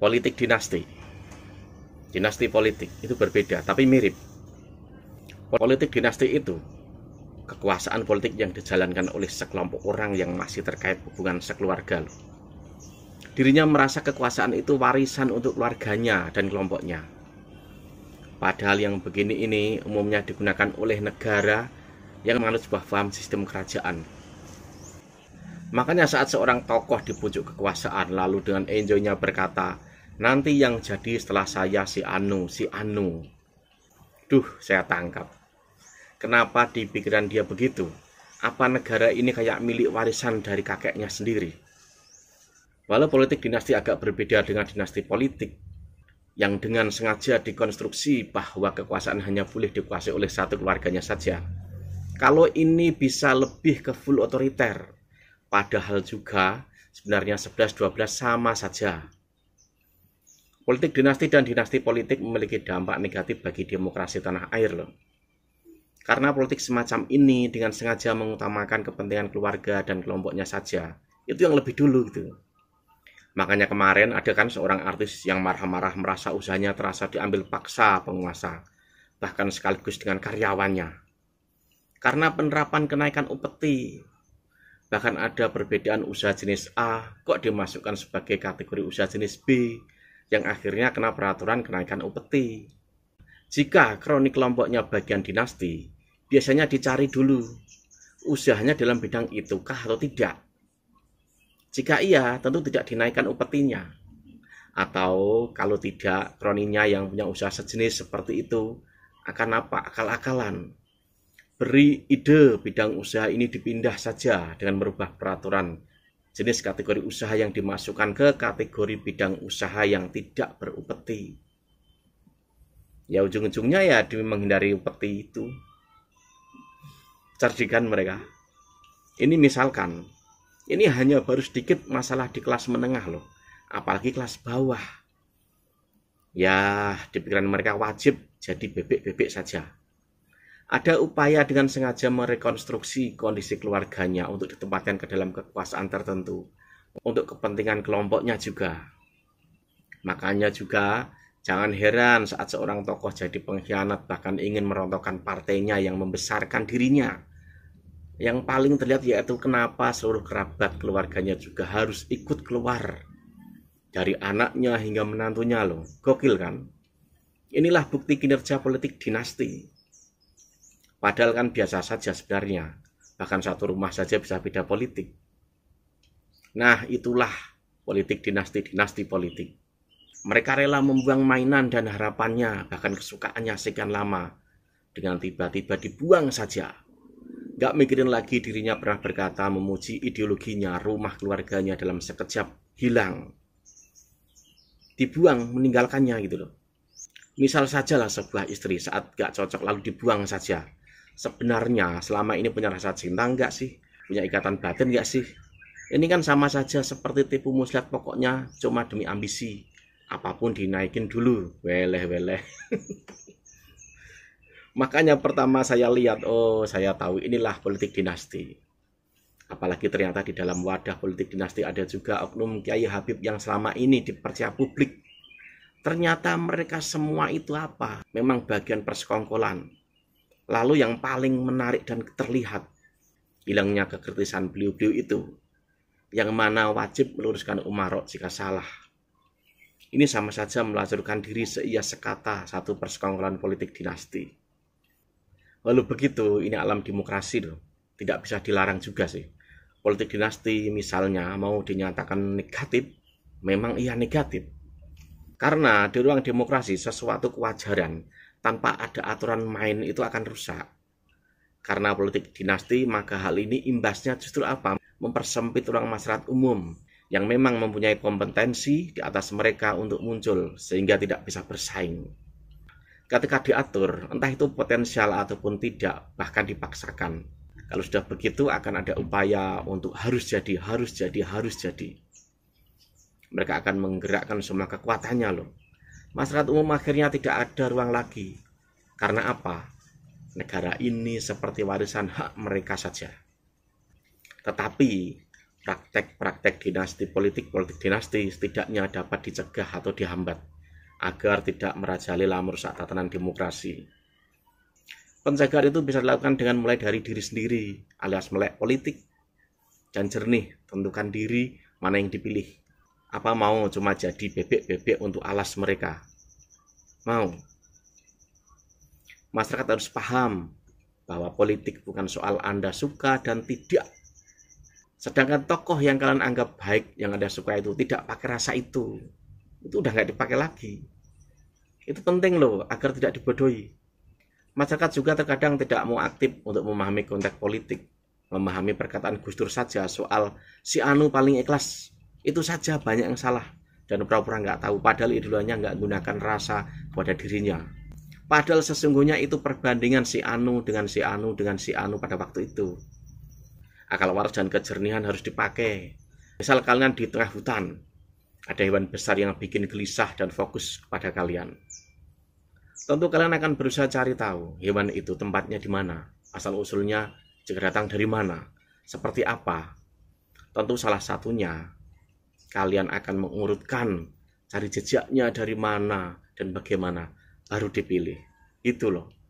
Politik dinasti. Dinasti politik itu berbeda, tapi mirip. Politik dinasti itu kekuasaan politik yang dijalankan oleh sekelompok orang yang masih terkait hubungan sekeluarga. Dirinya merasa kekuasaan itu warisan untuk keluarganya dan kelompoknya. Padahal yang begini ini umumnya digunakan oleh negara yang menganut sebuah paham sistem kerajaan. Makanya saat seorang tokoh di pucuk kekuasaan lalu dengan enjoynya berkata, nanti yang jadi setelah saya si Anu. Duh, saya tangkap. Kenapa di pikiran dia begitu? Apa negara ini kayak milik warisan dari kakeknya sendiri? Walau politik dinasti agak berbeda dengan dinasti politik, yang dengan sengaja dikonstruksi bahwa kekuasaan hanya boleh dikuasai oleh satu keluarganya saja. Kalau ini bisa lebih ke full otoriter, padahal juga sebenarnya 11-12 sama saja. Politik dinasti dan dinasti politik memiliki dampak negatif bagi demokrasi tanah air loh. Karena politik semacam ini dengan sengaja mengutamakan kepentingan keluarga dan kelompoknya saja. Itu yang lebih dulu gitu. Makanya kemarin ada kan seorang artis yang marah-marah merasa usahanya terasa diambil paksa penguasa, bahkan sekaligus dengan karyawannya. Karena penerapan kenaikan upeti, bahkan ada perbedaan usaha jenis A kok dimasukkan sebagai kategori usaha jenis B, yang akhirnya kena peraturan kenaikan upeti. Jika kronik kelompoknya bagian dinasti, biasanya dicari dulu usahanya dalam bidang itukah atau tidak. Jika iya, tentu tidak dinaikkan upetinya. Atau kalau tidak, kroninya yang punya usaha sejenis seperti itu akan apa? Akal-akalan. Beri ide bidang usaha ini dipindah saja dengan merubah peraturan jenis kategori usaha yang dimasukkan ke kategori bidang usaha yang tidak berupeti. Ya ujung-ujungnya ya demi menghindari upeti itu. Cerdikan mereka. Ini misalkan, ini hanya baru sedikit masalah di kelas menengah loh, apalagi kelas bawah. Ya, di pikiran mereka wajib jadi bebek-bebek saja. Ada upaya dengan sengaja merekonstruksi kondisi keluarganya untuk ditempatkan ke dalam kekuasaan tertentu, untuk kepentingan kelompoknya juga. Makanya juga jangan heran saat seorang tokoh jadi pengkhianat bahkan ingin merontokkan partainya yang membesarkan dirinya. Yang paling terlihat yaitu kenapa seluruh kerabat keluarganya juga harus ikut keluar. Dari anaknya hingga menantunya loh. Gokil kan? Inilah bukti kinerja politik dinasti. Padahal kan biasa saja sebenarnya. Bahkan satu rumah saja bisa beda politik. Nah itulah politik dinasti politik. Mereka rela membuang mainan dan harapannya, bahkan kesukaannya sekian lama, dengan tiba-tiba dibuang saja. Gak mikirin lagi dirinya pernah berkata memuji ideologinya, rumah keluarganya dalam sekejap hilang. Dibuang, meninggalkannya gitu loh. Misal sajalah sebuah istri saat gak cocok lalu dibuang saja. Sebenarnya selama ini punya rasa cinta enggak sih? Punya ikatan batin enggak sih? Ini kan sama saja seperti tipu muslihat, pokoknya cuma demi ambisi. Apapun dinaikin dulu, weleh. Makanya pertama saya lihat, oh saya tahu inilah politik dinasti. Apalagi ternyata di dalam wadah politik dinasti ada juga oknum Kiai Habib yang selama ini dipercaya publik. Ternyata mereka semua itu apa? Memang bagian persekongkolan. Lalu yang paling menarik dan terlihat, hilangnya kekritisan beliau-beliau itu. Yang mana wajib meluruskan umarok jika salah. Ini sama saja melacurkan diri seia sekata satu persekongkolan politik dinasti. Lalu begitu, ini alam demokrasi loh. Tidak bisa dilarang juga sih. Politik dinasti misalnya mau dinyatakan negatif, memang iya negatif. Karena di ruang demokrasi sesuatu kewajaran tanpa ada aturan main itu akan rusak. Karena politik dinasti, maka hal ini imbasnya justru apa? Mempersempit ruang masyarakat umum yang memang mempunyai kompetensi di atas mereka untuk muncul sehingga tidak bisa bersaing. Ketika diatur, entah itu potensial ataupun tidak, bahkan dipaksakan. Kalau sudah begitu akan ada upaya untuk harus jadi. Mereka akan menggerakkan semua kekuatannya loh. Masyarakat umum akhirnya tidak ada ruang lagi. Karena apa? Negara ini seperti warisan hak mereka saja. Tetapi praktek-praktek dinasti politik dinasti setidaknya dapat dicegah atau dihambat agar tidak merajalela merusak tatanan demokrasi. Pencegahan itu bisa dilakukan dengan mulai dari diri sendiri, alias melek politik, dan jernih tentukan diri mana yang dipilih. Apa mau cuma jadi bebek-bebek untuk alas mereka? Mau. Masyarakat harus paham bahwa politik bukan soal Anda suka dan tidak. Sedangkan tokoh yang kalian anggap baik, yang Anda suka itu tidak pakai rasa itu udah nggak dipakai lagi. Itu penting loh, agar tidak dibodohi. Masyarakat juga terkadang tidak mau aktif untuk memahami konteks politik, memahami perkataan Gus Dur saja soal si Anu paling ikhlas. Itu saja banyak yang salah dan pura-pura nggak tahu, padahal idolanya nggak menggunakan rasa pada dirinya. Padahal sesungguhnya itu perbandingan si Anu dengan si Anu dengan si Anu pada waktu itu. Akal waras dan kejernihan harus dipakai. Misal kalian di tengah hutan, ada hewan besar yang bikin gelisah dan fokus kepada kalian. Tentu kalian akan berusaha cari tahu hewan itu tempatnya di mana, asal-usulnya juga datang dari mana, seperti apa. Tentu salah satunya kalian akan mengurutkan cari jejaknya dari mana dan bagaimana, baru dipilih. Itu loh.